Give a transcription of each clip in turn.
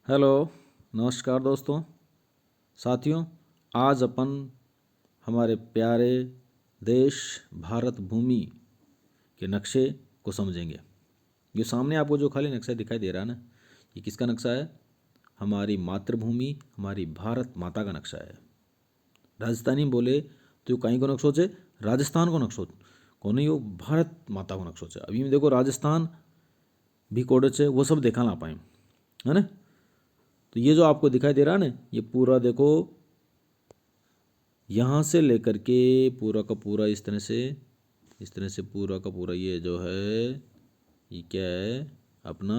Hello, नमस्कार दोस्तों, साथियों। आज अपन हमारे प्यारे देश भारत भूमि के नक्शे को समझेंगे। ये सामने आपको जो खाली नक्शा दिखाई दे रहा है ना, ये किसका नक्शा है? हमारी मातृभूमि, हमारी भारत माता का नक्शा है। राजस्थानी बोले तो कहीं को नक्शो छे, राजस्थान को नक्शो को नहीं, वो भारत माता को नक्शो छे। अभी में देखो राजस्थान भी कोड छे, वो सब देखा ना पाए, है ना। तो ये जो आपको दिखाई दे रहा है ना, ये पूरा देखो, यहाँ से लेकर के पूरा का पूरा इस तरह से पूरा का पूरा ये जो है, ये क्या है? अपना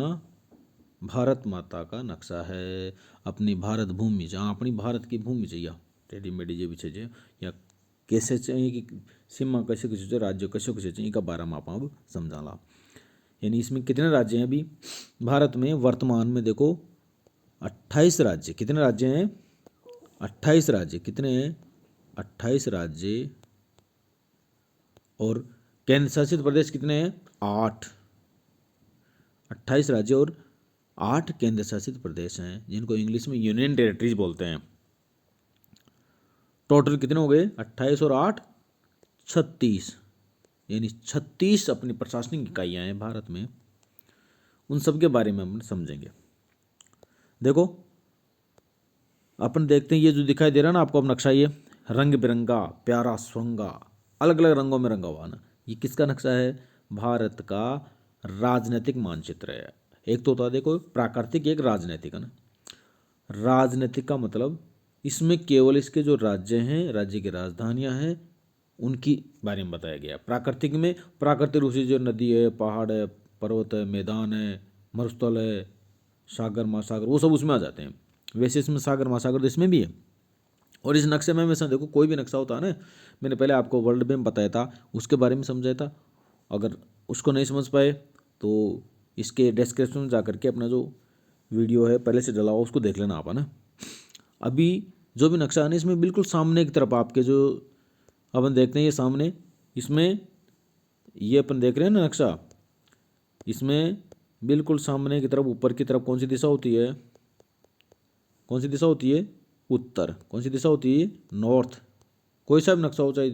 भारत माता का नक्शा है। अपनी भारत भूमि, जहाँ अपनी भारत की भूमि चाहिए, टेढ़ी मेढ़ी जो भी चाहिए, या कैसे चाहिए कि सीमा कैसे कैसे चाहिए, राज्य कैसे कैसे चाहिए, इनका बारे में आप अब समझाला। यानी इसमें कितने राज्य हैं अभी भारत में? वर्तमान में देखो 28 राज्य। कितने राज्य हैं? 28 राज्य। कितने हैं? 28 राज्य। और केंद्र शासित प्रदेश कितने हैं? 8। 28 राज्य और 8 केंद्र शासित प्रदेश हैं, जिनको इंग्लिश में यूनियन टेरिटरीज बोलते हैं। टोटल कितने हो गए? 28 और 8 36। यानी 36 अपनी प्रशासनिक इकाइयां हैं भारत में। उन सब के बारे में हम समझेंगे। देखो, अपन देखते हैं, ये जो दिखाई दे रहा है ना आपको अब नक्शा, ये रंग बिरंगा प्यारा सुरंगा अलग अलग रंगों में रंगा हुआ ना, ये किसका नक्शा है? भारत का राजनीतिक मानचित्र है। एक तो होता है देखो प्राकृतिक, एक राजनीतिक, है ना। राजनीतिक का मतलब इसमें केवल इसके जो राज्य हैं, राज्य की राजधानियां हैं, उनकी बारे में बताया गया। प्राकृतिक में प्राकृतिक रूप से जो नदी है, पहाड़ है, पर्वत है, मैदान है, मरुस्थल है, सागर महासागर, वो सब उसमें आ जाते हैं। वैसे इसमें सागर महासागर तो इसमें भी है। और इस नक्शे में हमेशा देखो, कोई भी नक्शा होता है ना, मैंने पहले आपको वर्ल्ड मैप बताया था, उसके बारे में समझाया था। अगर उसको नहीं समझ पाए तो इसके डिस्क्रिप्शन में जा करके अपना जो वीडियो है पहले से डला हुआ, उसको देख लेना आप, है ना। अभी जो भी नक्शा है ना, इसमें बिल्कुल सामने की तरफ आपके जो अपन देखते हैं, ये सामने, इसमें ये अपन देख रहे हैं ना नक्शा, इसमें बिल्कुल सामने की तरफ ऊपर की तरफ कौन सी दिशा होती है? कौन सी दिशा होती है? उत्तर। कौन सी दिशा होती है? नॉर्थ। कोई सा भी नक्शा हो, चाहे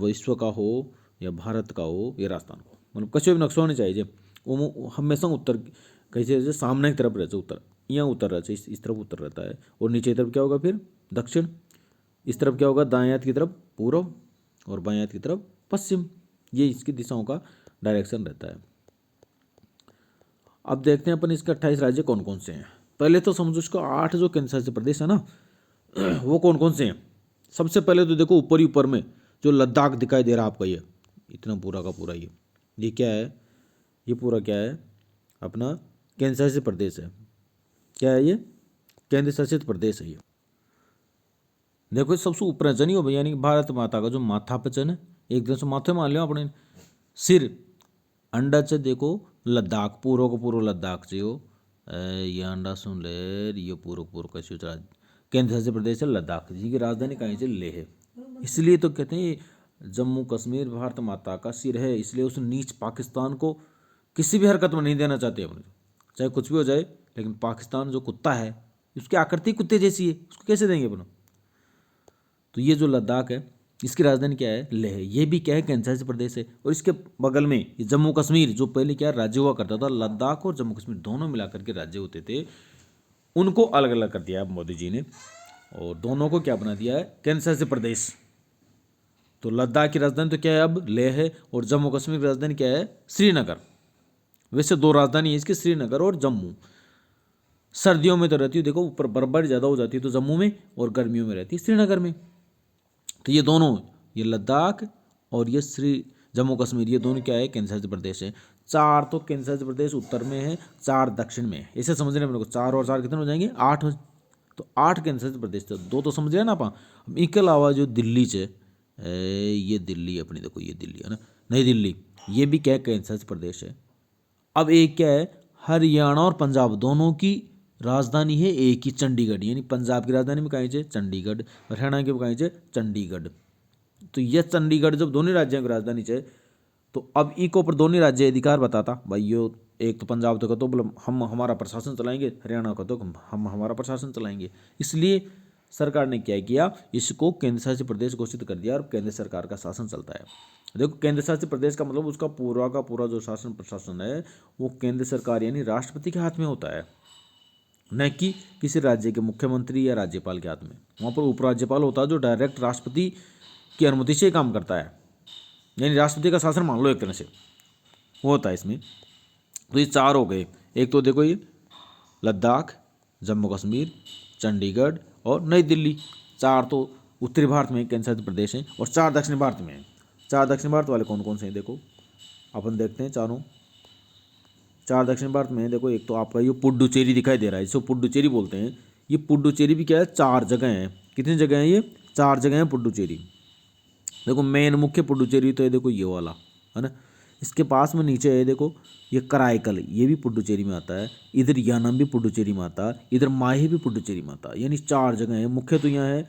विश्व का हो या भारत का हो या राजस्थान का हो, मतलब कहीं भी नक्शा होना चाहिए वो हमेशा उत्तर, कैसे सामने की तरफ रहता है उत्तर, यहाँ उत्तर रहता है, इस तरफ उत्तर रहता है। और नीचे की तरफ क्या होगा फिर? दक्षिण। इस तरफ क्या होगा? दाएं हाथ की तरफ पूर्व, और बाएं हाथ की तरफ पश्चिम। ये इसकी दिशाओं का डायरेक्शन रहता है। अब देखते हैं अपन इसके 28 राज्य कौन कौन से हैं। पहले तो समझो इसको 8 जो केंद्र शासित प्रदेश है ना, वो कौन कौन से हैं। सबसे पहले तो देखो ऊपर ही ऊपर में जो लद्दाख दिखाई दे रहा है आपका, ये इतना पूरा का पूरा, ये क्या है? ये पूरा क्या है? अपना केंद्र शासित प्रदेश है। क्या है ये? केंद्र शासित प्रदेश है ये। देखो सबसे ऊपर है जनी हो भाई, यानी भारत माता का जो माथा पे है ना, एक दिन से माथे मान लियो अपने सिर अंडा च देखो लद्दाख, पूरो को पूरो लद्दाख से हो। ये अंडा सुन ले, ये पूरो पूरो कैसे चला। केंद्र शासित प्रदेश है लद्दाख, जी की राजधानी कहीं से लेह है। इसलिए तो कहते हैं जम्मू कश्मीर भारत माता का सिर है, इसलिए उस नीच पाकिस्तान को किसी भी हरकत में नहीं देना चाहते अपने, चाहे कुछ भी हो जाए। लेकिन पाकिस्तान जो कुत्ता है, उसकी आकृति कुत्ते जैसी है, उसको कैसे देंगे अपना। तो ये जो लद्दाख है, इसकी राजधानी क्या है? लेह। ये भी क्या है? केंद्र शासित प्रदेश है। और इसके बगल में ये जम्मू कश्मीर, जो पहले क्या राज्य हुआ करता था, लद्दाख और जम्मू कश्मीर दोनों मिलाकर के राज्य होते थे, उनको अलग अलग कर दिया है मोदी जी ने, और दोनों को क्या बना दिया है? केंद्र शासित प्रदेश। तो लद्दाख की राजधानी तो क्या है अब? लेह है। और जम्मू कश्मीर की राजधानी क्या है? श्रीनगर। वैसे दो राजधानी है इसकी, श्रीनगर और जम्मू। सर्दियों में तो रहती है, देखो ऊपर बर्फबारी ज़्यादा हो जाती है तो जम्मू में, और गर्मियों में रहती है श्रीनगर में। तो ये दोनों, ये लद्दाख और ये जम्मू कश्मीर, ये दोनों क्या है? केंद्र शासित प्रदेश है। 4 तो केंद्र शासित प्रदेश उत्तर में है, 4 दक्षिण में है। इसे समझने में 4 और 4 कितने हो जाएंगे? 8। तो 8 केंद्र शासित प्रदेश थे, 2 तो समझ रहे ना आप। इनके अलावा जो दिल्ली से, ये दिल्ली अपनी, देखो ये दिल्ली है ना, नई दिल्ली, ये भी क्या है? केंद्र शासित प्रदेश है। अब एक क्या है? हरियाणा और पंजाब दोनों की राजधानी है एक ही, चंडीगढ़। यानी पंजाब की राजधानी में कहीं से? चंडीगढ़। हरियाणा की कहीं से? चंडीगढ़। तो यह चंडीगढ़ जब दोनों राज्यों की राजधानी है, तो अब इको पर दोनों राज्य अधिकार बताता भाई, यो एक तो पंजाब तो कहते बोले हम हमारा प्रशासन चलाएंगे, हरियाणा का तो हम हमारा प्रशासन चलाएंगे। इसलिए सरकार ने क्या किया, इसको केंद्र शासित प्रदेश घोषित कर दिया और केंद्र सरकार का शासन चलता है। देखो केंद्र शासित प्रदेश का मतलब उसका पूरा का पूरा जो शासन प्रशासन है वो केंद्र सरकार यानी राष्ट्रपति के हाथ में होता है, न कि किसी राज्य के मुख्यमंत्री या राज्यपाल के हाथ में। वहाँ पर उपराज्यपाल होता है जो डायरेक्ट राष्ट्रपति की अनुमति से काम करता है, यानी राष्ट्रपति का शासन मान लो एक तरह से वो होता है इसमें। तो ये चार हो गए, एक तो देखो ये लद्दाख, जम्मू कश्मीर, चंडीगढ़ और नई दिल्ली। चार तो उत्तरी भारत में केंद्र शासित प्रदेश हैं और चार दक्षिण भारत में हैं। चार दक्षिण भारत वाले कौन कौन से हैं देखो अपन देखते हैं चारों। चार दक्षिण भारत में देखो एक तो आपका ये पुडुचेरी दिखाई दे रहा है, जिसको पुडुचेरी बोलते हैं। ये पुडुचेरी भी क्या है, चार जगह हैं। कितनी जगह हैं ये, चार जगह हैं पुडुचेरी। देखो मेन मुख्य पुडुचेरी तो है देखो ये वाला है ना, इसके पास में नीचे है देखो ये कराईकल, ये भी पुडुचेरी में आता है। इधर यानम भी पुडुचेरी में आता है, इधर माहे भी पुडुचेरी में आता है। यानी चार जगह है। मुख्य तो यहाँ है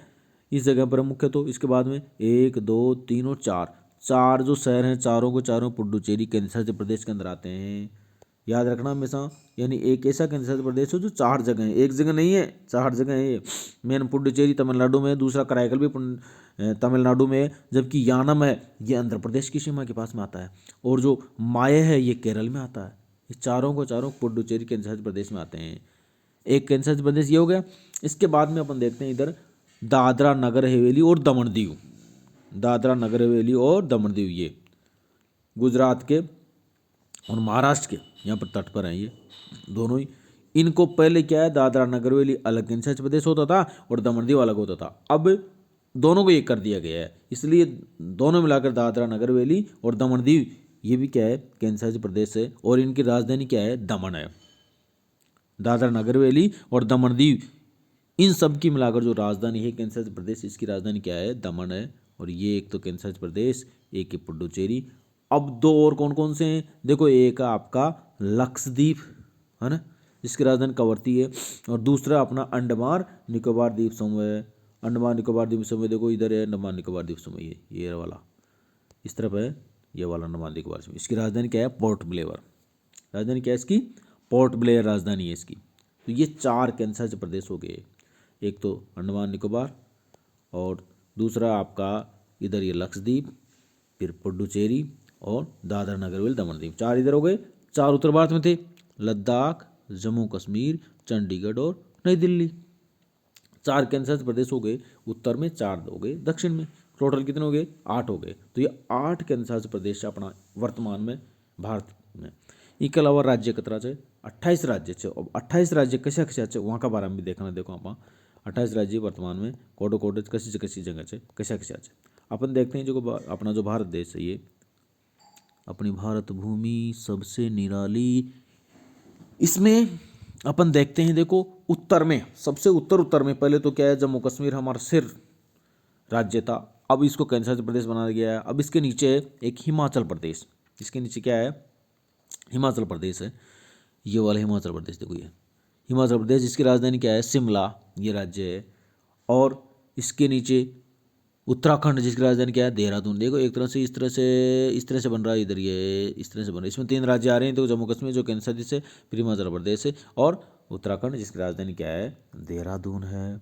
इस जगह पर मुख्य, तो इसके बाद में 1 2 3 और 4, चार जो शहर हैं चारों को चारों पुडुचेरी केंद्र शासित प्रदेश के अंदर आते हैं। याद रखना हमेशा, यानी एक ऐसा केंद्र शासित प्रदेश है जो चार जगह है, एक जगह नहीं है, चार जगह है ये। मेन पुडुचेरी तमिलनाडु में है, दूसरा कराईकल भी तमिलनाडु में है, जबकि यानम है ये आंध्र प्रदेश की सीमा के पास में आता है, और जो माये है ये केरल में आता है। ये चारों को चारों पुडुचेरी केंद्र शासित प्रदेश में आते हैं। एक केंद्र शासित प्रदेश ये हो गया। इसके बाद में अपन देखते हैं इधर दादरा नगर हवेली और दमन दीव। दादरा नगर हवेली और दमन दीव ये गुजरात के और महाराष्ट्र के यहाँ पर तट पर हैं ये दोनों ही। इनको पहले क्या है, दादरा नगर हवेली अलग केंद्र शासित प्रदेश होता था और दमन दीव अलग होता था। अब दोनों को एक कर दिया गया है, इसलिए दोनों मिलाकर दादरा नगर हवेली और दमन दीव ये भी क्या है, केंद्र शासित प्रदेश है, और इनकी राजधानी क्या है, दमन है। दादरा नगर हवेली और दमन दीव इन सब की मिलाकर जो राजधानी है केंद्र शासित प्रदेश, इसकी राजधानी क्या है, दमन है। और ये एक तो केंद्र शासित प्रदेश, एक है पुडुचेरी। अब दो और कौन कौन से हैं देखो, एक है आपका लक्षद्वीप है ना, जिसकी राजधानी कवरत्ती है, और दूसरा अपना अंडमान निकोबार द्वीप समूह है। अंडमान निकोबार द्वीप समूह देखो इधर है अंडमान निकोबार द्वीप समूह, ये वाला इस तरफ है, ये वाला अंडमान निकोबार समूह। इसकी राजधानी क्या है, पोर्ट ब्लेयर। राजधानी क्या है इसकी, पोर्ट ब्लेयर राजधानी है इसकी। तो ये चार केंद्र शासित प्रदेश हो गए, एक तो अंडमान निकोबार, और दूसरा आपका इधर ये लक्षद्वीप, फिर पुडुचेरी और दादरा नगर हवेली दमन दीव। चार इधर हो गए। चार उत्तर भारत में थे, लद्दाख, जम्मू कश्मीर, चंडीगढ़ और नई दिल्ली। चार केंद्र शासित प्रदेश हो गए उत्तर में, चार हो गए दक्षिण में। टोटल कितने हो गए, 8 हो गए। तो ये 8 केंद्र शासित प्रदेश है अपना वर्तमान में भारत में। इसके अलावा राज्य कतरा है 28 राज्य है। अब 28 राज्य कशा कशा है वहाँ का बारे में भी देखना। देखो आप 28 राज्य वर्तमान में कोडो कोडो कसी से कसी जगह है कशा कशा है। अपन देखते हैं जो अपना जो भारत देश है, ये अपनी भारत भूमि सबसे निराली, इसमें अपन देखते हैं देखो उत्तर में, सबसे उत्तर में पहले तो क्या है, जम्मू कश्मीर हमारा सिर राज्य था, अब इसको केंद्र शासित प्रदेश बना दिया है। अब इसके नीचे है एक हिमाचल प्रदेश, इसके नीचे क्या है, हिमाचल प्रदेश है, ये वाला हिमाचल प्रदेश देखो, ये हिमाचल प्रदेश, जिसकी राजधानी क्या है, शिमला, ये राज्य है। और इसके नीचे उत्तराखंड, जिसकी राजधानी क्या है, देहरादून। देखो एक तरह से इस तरह से बन रहा है, इधर ये इस तरह से बन रहा है। इसमें 3 राज्य आ रहे हैं, तो जम्मू कश्मीर जो केंद्र शासित है, फिर हिमाचल प्रदेश है, और उत्तराखंड जिसकी राजधानी क्या है, देहरादून है।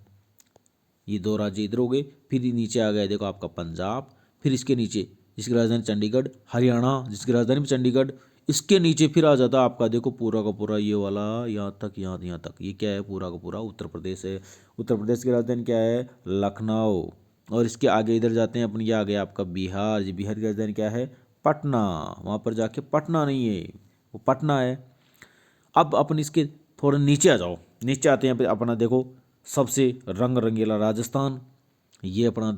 ये 2 राज्य इधर हो गए। फिर नीचे आ गया देखो आपका पंजाब, फिर इसके नीचे जिसकी राजधानी चंडीगढ़, हरियाणा जिसकी राजधानी भी चंडीगढ़। इसके नीचे फिर आ जाता आपका देखो पूरा का पूरा ये वाला यहाँ तक, यहाँ तक, ये क्या है, पूरा का पूरा उत्तर प्रदेश है। उत्तर प्रदेश की राजधानी क्या है, लखनऊ। और इसके आगे इधर जाते हैं अपन, ये आ गया आपका बिहार, जी बिहार की राजधानी क्या है, पटना। वहाँ पर जाके पटना नहीं है, वो पटना है। अब अपन इसके थोड़ा नीचे आ जाओ, नीचे आते हैं अपना देखो सबसे रंग रंगीला राजस्थान, ये अपना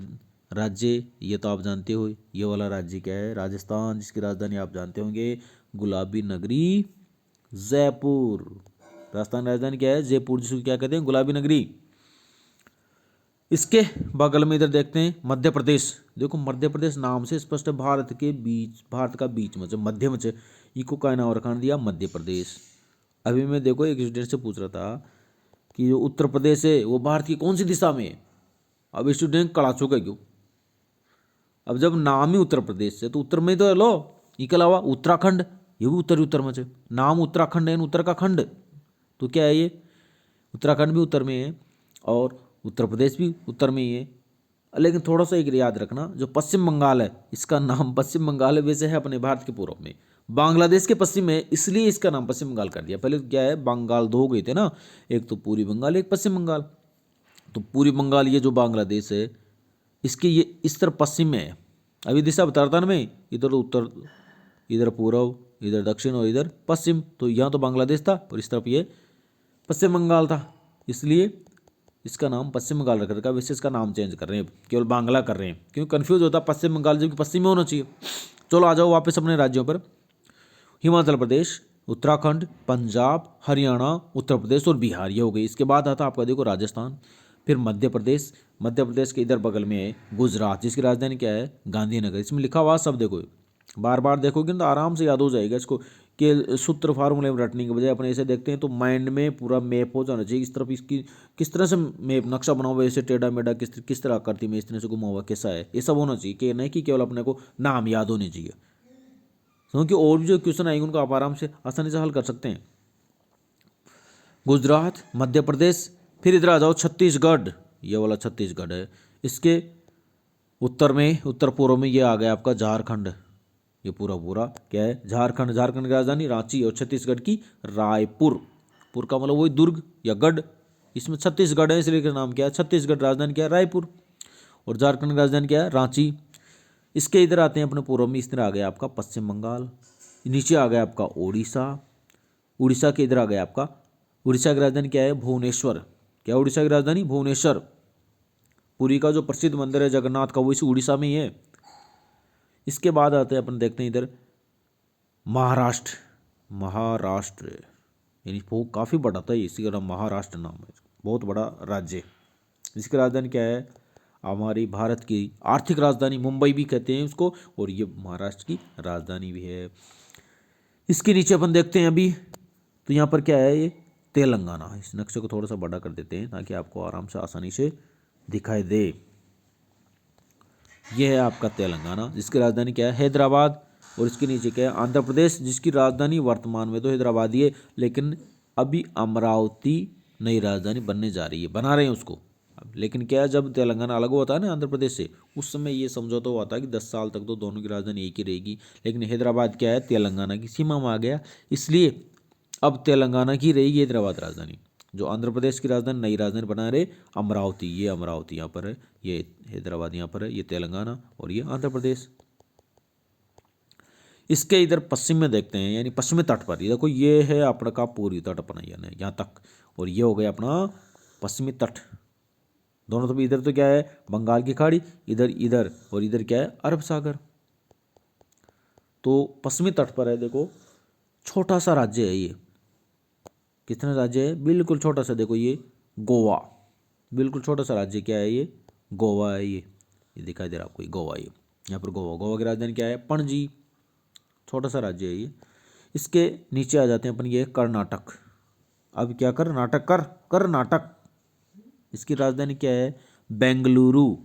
राज्य, ये तो आप जानते हो। ये वाला राज्य क्या है, राजस्थान, जिसकी राजधानी आप जानते होंगे, गुलाबी नगरी जयपुर। राजस्थान राजधानी क्या है, जयपुर, जिसको क्या कहते हैं, गुलाबी नगरी। इसके बगल में इधर देखते हैं मध्य प्रदेश। देखो मध्य प्रदेश नाम से स्पष्ट है, भारत का बीच में, मध्य में, इको का नाम रखा दिया मध्य प्रदेश। अभी मैं देखो एक स्टूडेंट से पूछ रहा था कि जो उत्तर प्रदेश है वो भारत की कौन सी दिशा में है। अब स्टूडेंट कड़ा चुका क्यों, अब जब नाम ही उत्तर प्रदेश है तो उत्तर में तो लो, इसके अलावा उत्तराखंड, ये भी उत्तर में है। नाम उत्तराखंड है, उत्तर का खंड, तो क्या है ये, उत्तराखंड भी उत्तर में है और उत्तर प्रदेश भी उत्तर में ही है। लेकिन थोड़ा सा एक याद रखना, जो पश्चिम बंगाल है, इसका नाम पश्चिम बंगाल है, वैसे है अपने भारत के पूर्व में, बांग्लादेश के पश्चिम में, इसलिए इसका नाम पश्चिम बंगाल कर दिया। पहले क्या है, बंगाल दो हो गए थे ना, एक तो पूर्वी बंगाल, एक पश्चिम बंगाल। तो पूर्वी बंगाल ये जो बांग्लादेश है, इसके ये इस तरफ पश्चिम में है। अभी दिशा बताता ना मैं, इधर उत्तर, इधर पूर्व, इधर दक्षिण और इधर पश्चिम। तो यहाँ तो बांग्लादेश था और इस तरफ ये पश्चिम बंगाल था, इसलिए इसका नाम पश्चिम बंगाल रख रखा है। वैसे इसका नाम चेंज कर रहे हैं, केवल बांग्ला कर रहे हैं, क्योंकि कन्फ्यूज होता है पश्चिम बंगाल, जबकि पश्चिम में होना चाहिए। चलो आ जाओ वापस अपने राज्यों पर। हिमाचल प्रदेश, उत्तराखंड, पंजाब, हरियाणा, उत्तर प्रदेश और बिहार, ये हो गई। इसके बाद आता आपका देखो राजस्थान, फिर मध्य प्रदेश। मध्य प्रदेश के इधर बगल में है गुजरात, जिसकी राजधानी क्या है, गांधीनगर। इसमें लिखा हुआ सब देखो, बार बार देखोगे तो आराम से याद हो जाएगा इसको, कि सूत्र फार्मूले में रटने के बजाय अपने ऐसे देखते हैं तो माइंड में पूरा मैप हो जाना चाहिए। इस तरफ इसकी किस तरह से मैप नक्शा बना हुआ है, ऐसे टेढ़ा मेढ़ा किस तरह आकृति में इस तरह से घुमा हुआ कैसा है, ये सब होना चाहिए, कि नहीं कि केवल अपने को नाम याद होने चाहिए। क्योंकि और भी जो क्वेश्चन आएंगे उनको आप आराम से आसानी से हल कर सकते हैं। गुजरात, मध्य प्रदेश, फिर इधर आ जाओ छत्तीसगढ़, ये वाला छत्तीसगढ़ है। इसके उत्तर में, उत्तर पूर्व में ये आ गया आपका झारखंड। ये पूरा पूरा क्या है, झारखंड। झारखंड की राजधानी रांची और छत्तीसगढ़ की रायपुर। पुर का मतलब वही दुर्ग या गढ़, इसमें छत्तीसगढ़ है इसलिए नाम क्या है छत्तीसगढ़। राजधानी क्या है, रायपुर। और झारखंड की राजधानी क्या है, रांची। इसके इधर आते हैं अपने पूर्व में, इस तरह आ गया आपका पश्चिम बंगाल, नीचे आ गया आपका उड़ीसा। उड़ीसा के इधर आ गया आपका, उड़ीसा की राजधानी क्या है, भुवनेश्वर। क्या उड़ीसा की राजधानी, भुवनेश्वर। पुरी का जो प्रसिद्ध मंदिर है जगन्नाथ का, वो इस उड़ीसा में ही है। इसके बाद आते हैं अपन देखते हैं इधर महाराष्ट्र। महाराष्ट्र यानी वो काफ़ी बड़ा था, इसी का नाम महाराष्ट्र नाम है, बहुत बड़ा राज्य। इसकी राजधानी क्या है, हमारी भारत की आर्थिक राजधानी, मुंबई भी कहते हैं उसको, और ये महाराष्ट्र की राजधानी भी है। इसके नीचे अपन देखते हैं अभी, तो यहाँ पर क्या है, ये तेलंगाना। इस नक्शे को थोड़ा सा बड़ा कर देते हैं ताकि आपको आराम से आसानी से दिखाई दे। यह है आपका तेलंगाना, जिसकी राजधानी क्या है, हैदराबाद। और इसके नीचे क्या है, आंध्र प्रदेश, जिसकी राजधानी वर्तमान में तो हैदराबाद ही है, लेकिन अभी अमरावती नई राजधानी बनने जा रही है, बना रहे हैं उसको। लेकिन क्या है, जब तेलंगाना अलग होता है ना आंध्र प्रदेश से, उस समय ये समझौता हुआ था कि 10 साल तक तो दोनों की राजधानी एक ही रहेगी। लेकिन हैदराबाद क्या है, तेलंगाना की सीमा में आ गया, इसलिए अब तेलंगाना की रहेगी हैदराबाद राजधानी। जो आंध्र प्रदेश की राजधानी नई राजधानी बना रहे अमरावती, ये अमरावती यहाँ पर है, ये हैदराबाद यहाँ पर है, ये तेलंगाना और ये आंध्र प्रदेश। इसके इधर पश्चिम में देखते हैं, यानी पश्चिमी तट पर, ये देखो ये है अपना का पूर्वी तट अपना यानी यहाँ तक, और ये हो गया अपना पश्चिमी तट। दोनों तरफ इधर तो क्या है, बंगाल की खाड़ी, इधर इधर और इधर क्या है, अरब सागर। तो पश्चिमी तट पर है, देखो छोटा सा राज्य है ये। कितना राज्य है, बिल्कुल छोटा सा, देखो ये गोवा, बिल्कुल छोटा सा राज्य क्या है, ये गोवा है। ये दिखाई दे रहा है आपको, ये गोवा, ये यहाँ पर गोवा। गोवा की राजधानी क्या है, पणजी, छोटा सा राज्य है ये। इसके नीचे आ जाते हैं अपन, ये कर्नाटक। अब क्या, कर्नाटक, इसकी राजधानी क्या है, बेंगलुरु।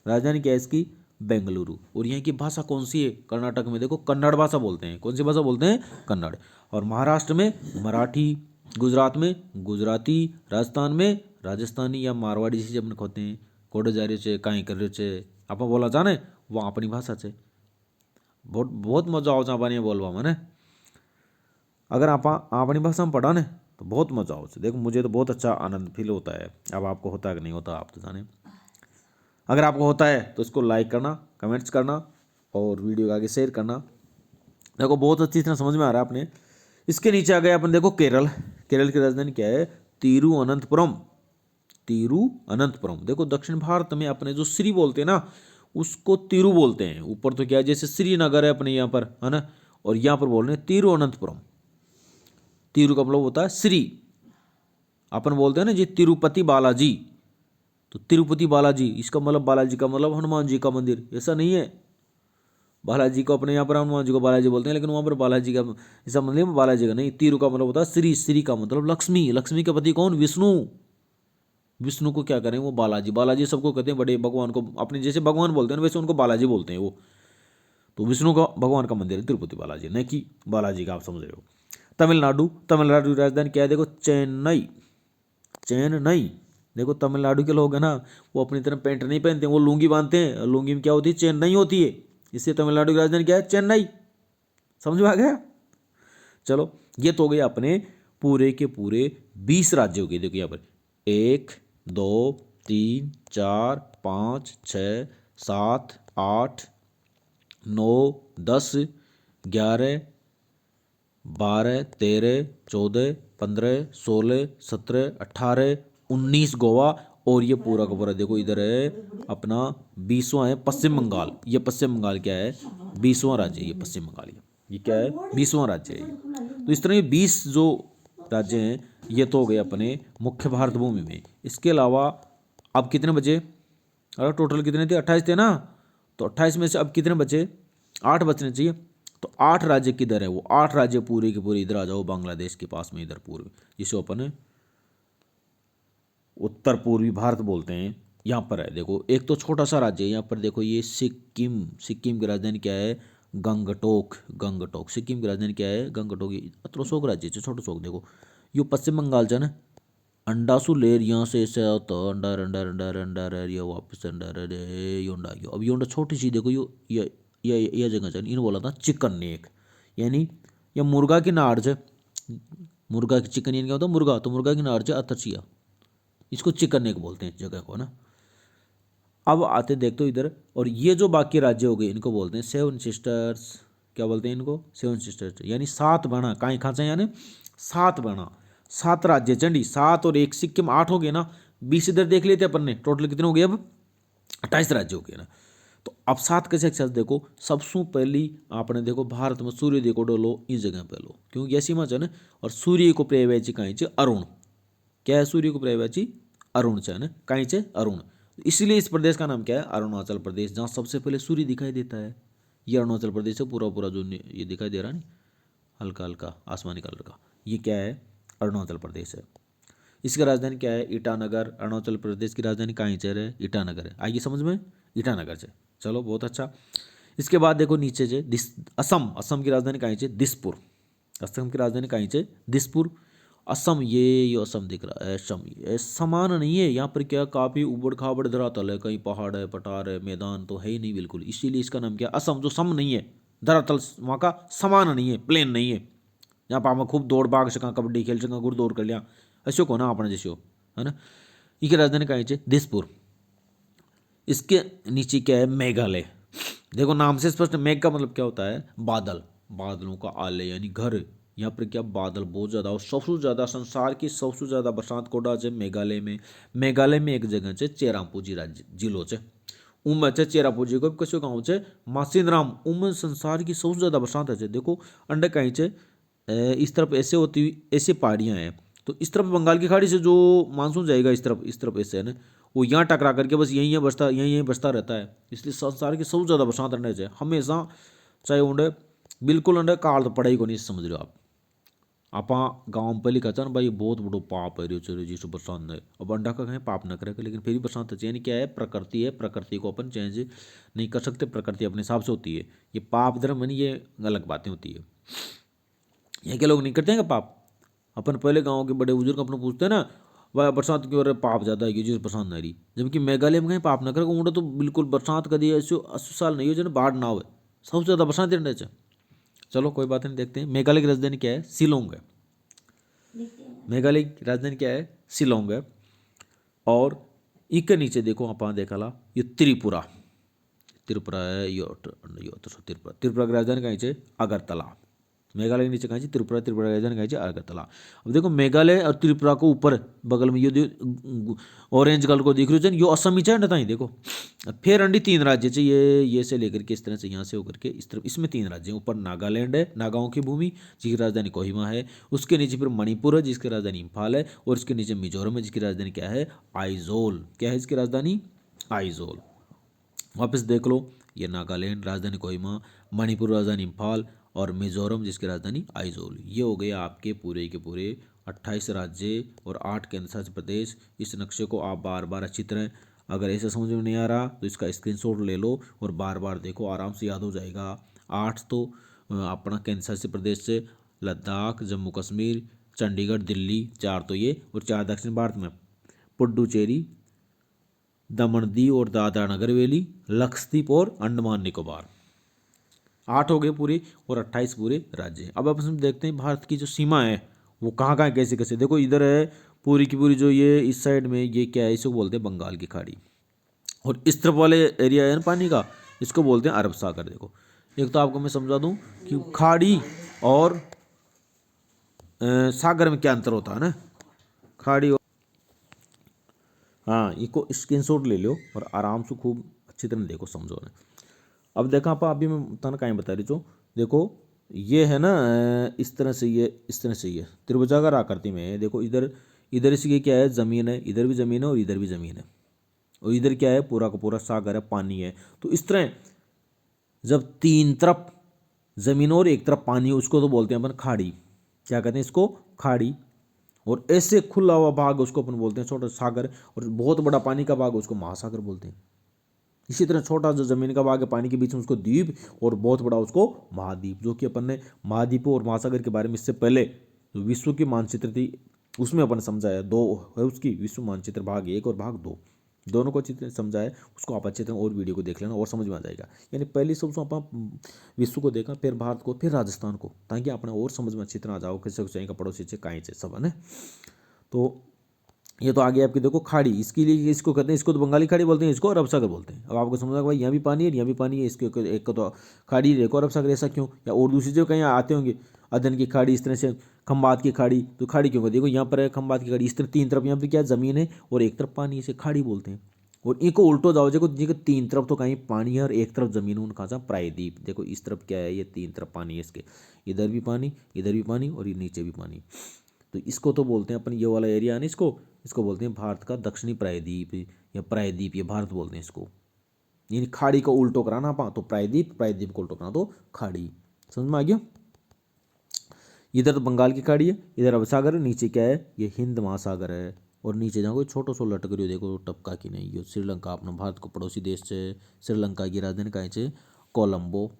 राजधानी क्या है इसकी, बेंगलुरु। और यहाँ की भाषा कौन सी है, कर्नाटक में देखो कन्नड़ भाषा बोलते हैं। कौन सी भाषा बोलते हैं, कन्नड़। और महाराष्ट्र में मराठी, गुजरात में गुजराती, राजस्थान में राजस्थानी या मारवाड़ी से अपन कहते हैं। कोडे जा रहे छे, काई कर रहे छे, आप बोला जाने वहाँ अपनी भाषा से बहुत बहुत मजा आओ जापानी बोलवा मैंने। अगर आप अपनी भाषा में पढ़ा ने तो बहुत मजा आओ। देखो मुझे तो बहुत अच्छा आनंद फील होता है, अब आपको होता है कि नहीं होता आप तो जाने। अगर आपको होता है तो इसको लाइक करना, कमेंट्स करना और वीडियो आगे शेयर करना। देखो बहुत अच्छी तरह समझ में आ रहा है आपने। इसके नीचे आ गए अपन, देखो केरल। केरल की राजधानी क्या है, तिरुअनंतपुरम। तिरुअनंतपुरम। देखो दक्षिण भारत में अपने जो श्री बोलते हैं ना, उसको तिरु बोलते हैं। ऊपर तो क्या है, जैसे श्रीनगर है अपने यहाँ पर, है ना, और यहाँ पर बोल रहे हैं तिरुअनंतपुरम। तिरु का मतलब होता है श्री। अपन बोलते हैं ना जी तिरुपति बालाजी, तो तिरुपति बालाजी, इसका मतलब बालाजी का मतलब हनुमान जी का मंदिर, ऐसा नहीं है। बालाजी को अपने यहाँ पर हनुमान जी को बालाजी बोलते हैं, लेकिन वहाँ पर बालाजी का ऐसा मतलब बालाजी का नहीं। तिरु का मतलब होता है श्री। श्री का मतलब लक्ष्मी। लक्ष्मी के पति कौन, विष्णु। विष्णु को क्या करें, वो बालाजी। बालाजी सबको कहते हैं, बड़े भगवान को अपने जैसे भगवान बोलते हैं वैसे उनको बालाजी बोलते हैं वो। तो विष्णु का भगवान का मंदिर है तिरुपति बालाजी, नहीं कि बालाजी का, आप समझ रहे हो। तमिलनाडु, तमिलनाडु की राजधानी क्या है देखो, चेन्नई, चेन्नई। देखो तमिलनाडु के लोग हैं ना, वो अपनी तरह पैंट नहीं पहनते, वो लुंगी बांधते हैं, और लुंगी में क्या होती है, चेन्नई होती है, इससे तमिलनाडु की राजधानी क्या है, चेन्नई। समझ में आ गया। चलो ये तो हो गए अपने पूरे के पूरे 20 राज्यों के। देखो यहाँ पर 1 2 3 4 5 6 7 8 9 10 11 12 13 14 15 16 17 18 19 गोवा, और ये पूरा का पूरा देखो इधर है अपना 20वां है पश्चिम बंगाल। ये पश्चिम बंगाल क्या है, 20वां राज्य है ये पश्चिम बंगाल। ये क्या है, 20वां राज्य है ये। तो इस तरह ये 20 जो राज्य हैं ये तो हो गए अपने मुख्य भारत भूमि में। इसके अलावा अब कितने बचे, अरे टोटल कितने थे, 28 थे ना, तो 28 में से अब कितने बचे, 8 बचने चाहिए। तो 8 राज्य किधर है, वो 8 राज्य पूरे के पूरे इधर आ जाओ, बांग्लादेश के पास में इधर पूर्व, जिसे अपन उत्तर पूर्वी भारत बोलते हैं, यहाँ पर है। देखो एक तो छोटा सा राज्य है यहाँ पर, देखो ये सिक्किम। सिक्किम की राजधानी क्या है, गंगटोक। गंगटोक सिक्किम की राजधानी क्या है, गंगटोक। अतरो शोक राज्य है, छोटो शोक। देखो यो पश्चिम बंगाल है ना, अंडासु लेर यहाँ से ऐसे आता अंडा अंडा अंडा अंडा रे, ये वापस अंडा रे, योंडा यो। अब योंडा छोटी सी देखो यो, ये जगह चाहिए, इन बोला था चिकन नेक, यानी ये मुर्गा की नाड़ है, मुर्गा की चिकन यानी क्या होता है, मुर्गा, तो मुर्गा की नाड़ है अतचिया, इसको चिकन नेक बोलते हैं इस जगह को ना। अब आते देखते हो इधर, और ये जो बाकी राज्य हो गए इनको बोलते हैं सेवन सिस्टर्स। क्या बोलते हैं इनको, सेवन सिस्टर्स, यानी 7 बहना, काई खाचा यानी 7 बहना, 7 राज्य चंडी, 7 और 1 सिक्किम, 8 हो गए ना। 20 इधर देख लेते अपन ने, टोटल कितने हो गए अब, 28 राज्य हो गए ना। तो अब 7 कैसे एक्सेस देखो, सबसे पहली आपने देखो भारत में सूर्य देखो डोलो इस जगह पे लो, क्योंकि ऐसी मच है ना, और सूर्य को पर्यायवाची कहीं चे अरुण। क्या है सूर्य को पर्यायवाची, अरुण है ना, कहीं चे अरुण, इसलिए इस प्रदेश का नाम क्या है, अरुणाचल प्रदेश, जहाँ सबसे पहले सूर्य दिखाई देता है। ये अरुणाचल प्रदेश है, पूरा पूरा जो ये दिखाई दे रहा है ना हल्का हल्का आसमानी कलर का, ये क्या है, अरुणाचल प्रदेश है। इसकी राजधानी क्या है, ईटानगर। अरुणाचल प्रदेश की राजधानी कहाँ है, ईटानगर है। आइए समझ में, ईटानगर से। चलो बहुत अच्छा। इसके बाद देखो नीचे से असम। असम की राजधानी कहाँ है, दिसपुर। असम की राजधानी कहाँ है, दिसपुर। असम, ये असम दिख रहा है, असम ये समान नहीं है, यहाँ पर क्या काफ़ी उबड़ खाबड़ धरातल है, कहीं पहाड़ है, पठार है, मैदान तो है ही नहीं बिल्कुल, इसीलिए इसका नाम क्या, असम। जो सम नहीं है, धरातल वहाँ का समान नहीं है, प्लेन नहीं है, यहाँ पर हम खूब दौड़ भाग सका, कबड्डी खेल सका, गुड़ दौड़ कर लिया, ऐसे को ना अपने जैसे हो, है ना। इसकी राजधानी कहाँ है, दिसपुर। इसके नीचे क्या है, मेघालय। देखो नाम से स्पष्ट, मेघ का मतलब क्या होता है, बादल, बादलों का आलय यानी घर। यहाँ पर क्या, बादल बहुत ज़्यादा, और सबसे ज़्यादा संसार की सबसे ज़्यादा बरसात कोडा है मेघालय में। मेघालय में एक जगह है चेरापूंजी राज्य जिलो है, उम है चेरापूंजी को कसो गाँव है मासिनराम, उम संसार की सबसे ज़्यादा बरसात है। देखो अंडे कहीं से इस तरफ ऐसे होती हुई ऐसे पहाड़ियाँ हैं, तो इस तरफ बंगाल की खाड़ी से जो मानसून जाएगा इस तरफ ऐसे है ना, वो यहाँ टकरा करके बस यहीं बसता, यहीं बसता रहता है। इसलिए संसार की सबसे ज़्यादा बरसात रहने से हमेशा, चाहे उन्हें बिल्कुल उन्हें काल तो पढ़ाई को नहीं समझ रहे हो आप। आपा गाँव में पहले कहता ना भाई बहुत बड़ो पाप है रो जी से बरसात नहीं, अब अंडा का कहें पाप न करे, लेकिन फिर भी बरसात है, यानी क्या है, प्रकृति है, प्रकृति को अपन चेंज नहीं कर सकते, प्रकृति अपने हिसाब से होती है। ये पाप धर्म यानी ये अलग बातें होती है, यहाँ के लोग नहीं करते हैं पाप। अपन पहले गाँव के बड़े बुजुर्ग अपने पूछते हैं ना, वह बरसात की ओर पाप ज़्यादा है कि जिस बरसात नहीं रही, जबकि मेघालय में कहीं पाप न करे, उन्हें तो बिल्कुल बरसात कभी ऐसे 80 साल नहीं हो जो बाढ़ ना हो, सबसे ज़्यादा बरसात रहने से। चलो कोई बात नहीं, देखते हैं। मेघालय की राजधानी क्या है, शिलोंग है। मेघालय की राजधानी क्या है, शिलोंग है। और इसके नीचे देखो आप देखा ला, ये त्रिपुरा, त्रिपुरा है, त्रिपुरा, त्रिपुरा की राजधानी कहाँ है, अगरतला। मेघालय के नीचे कहाँ है, त्रिपुरा, त्रिपुरा की राजधानी कहाँ है, अगरतला। अब देखो मेघालय और त्रिपुरा को ऊपर बगल में ये ऑरेंज कलर को दिख रही है, यो असम ही चाहे ना, देखो। फिर अंडी 3 राज्य चाहिए, ये से लेकर के इस तरह से, यहाँ से होकर के इस तरफ, इसमें 3 राज्य हैं। ऊपर नागालैंड है, नागाओं की भूमि, जिसकी राजधानी कोहिमा है। उसके नीचे फिर मणिपुर है, जिसकी राजधानी इम्फाल है। और इसके नीचे मिजोरम है, जिसकी राजधानी क्या है, आइजोल। क्या है इसकी राजधानी, आइजोल। वापस देख लो, ये नागालैंड राजधानी कोहिमा, मणिपुर राजधानी इम्फाल, और मिजोरम जिसकी राजधानी आइजोल। ये हो गए आपके पूरे के पूरे 28 राज्य और 8 केंद्र शासित प्रदेश। इस नक्शे को आप बार बार अच्छी तरह अगर ऐसा समझ में नहीं आ रहा तो इसका स्क्रीनशॉट ले लो और बार बार देखो, आराम से याद हो जाएगा। 8 तो अपना केंद्र शासित प्रदेश से लद्दाख, जम्मू कश्मीर, चंडीगढ़, दिल्ली, 4 तो ये, और 4 दक्षिण भारत में पुडुचेरी, दमन दीव और दादरा नगर हवेली, लक्षद्वीप और अंडमान निकोबार। 8 हो गए पूरे और 28 पूरे राज्य। अब अपन देखते हैं भारत की जो सीमा है वो कहाँ कहाँ कैसे कैसे। देखो इधर है पूरी की पूरी जो ये इस साइड में ये क्या है, इसको बोलते हैं बंगाल की खाड़ी। और इस तरफ वाले एरिया है ना पानी का, इसको बोलते हैं अरब सागर। देखो एक तो आपको मैं समझा दूं कि खाड़ी और सागर में क्या अंतर होता है ना, खाड़ी और, हाँ इसको स्क्रीनशॉट ले लो और आराम से खूब अच्छी तरह देखो, समझो ना। अब देखा आप अभी मैं तना कहीं बता रही थी, देखो ये है ना इस तरह से, ये इस तरह से, ये त्रिभुजाकार आकृति में है। देखो इधर, इधर इसकी क्या है, ज़मीन है, इधर भी ज़मीन है और इधर भी ज़मीन है, और इधर क्या है, पूरा का पूरा सागर है, पानी है। तो इस तरह जब तीन तरफ ज़मीन और एक तरफ पानी, उसको तो बोलते हैं अपन खाड़ी। क्या कहते हैं इसको, खाड़ी। और ऐसे खुला हुआ भाग उसको अपन बोलते हैं छोटा सागर, और बहुत बड़ा पानी का भाग उसको महासागर बोलते हैं। इसी तरह छोटा जो जमीन का भाग है पानी के बीच में उसको द्वीप, और बहुत बड़ा उसको महाद्वीप। जो कि अपन ने महाद्वीपों और महासागर के बारे में इससे पहले जो विश्व की मानचित्र थी उसमें अपन समझाया, 2 है उसकी विश्व मानचित्र, भाग 1 और भाग 2, दोनों को अच्छी तरह समझाया। उसको आप अच्छी तरह और वीडियो को देख लेना और समझ में आ जाएगा। यानी पहले सबसे अपन विश्व को देखा, फिर भारत को, फिर राजस्थान को, ताकि अपने और समझ में अच्छी तरह आ जाओ कैसे चाहिए, पड़ोसी से काएँ से सब है ना। तो ये तो आगे आपकी देखो खाड़ी, इसके लिए इसको कहते हैं, इसको तो बंगाली खाड़ी बोलते हैं, इसको अरब सागर बोलते हैं। अब आपको समझा भाई यहाँ भी पानी है यहाँ भी पानी है, इसके एक को तो खाड़ी देखो अरब सागर, ऐसा क्यों? या और दूसरी जगह कहीं आते होंगे, अदन की खाड़ी, इस तरह से खंबात की खाड़ी, तो खाड़ी क्यों? देखो यहाँ पर है खंबात की खाड़ी, इस तरह तीन तरफ यहाँ पर क्या ज़मीन है और एक तरफ पानी, इसे खाड़ी बोलते हैं। और इनको उल्टो जाओ, देखो जी तीन तरफ तो कहीं पानी है और एक तरफ ज़मीन है, उनका सा प्रायद्वीप। देखो इस तरफ क्या है, ये तीन तरफ पानी है इसके, इधर भी पानी, इधर भी पानी और ये नीचे भी पानी। तो इसको तो बोलते हैं अपन, ये वाला एरिया है ना, इसको इसको बोलते हैं भारत का दक्षिणी प्रायद्वीप या प्रायद्वीप, ये भारत बोलते हैं इसको। यानी खाड़ी को उल्टो कराना पा तो प्रायद्वीप, प्रायद्वीप को उल्टो कराना तो खाड़ी। समझ में आ गया? इधर तो बंगाल की खाड़ी है, इधर अरब सागर है, नीचे क्या है, ये हिंद महासागर है। और नीचे जाओ छोटो सो लटक रही हो, देखो टपका की नहीं, ये श्रीलंका, अपना भारत को पड़ोसी देश से। श्रीलंका की राजधानी कहाँ से, कोलंबो।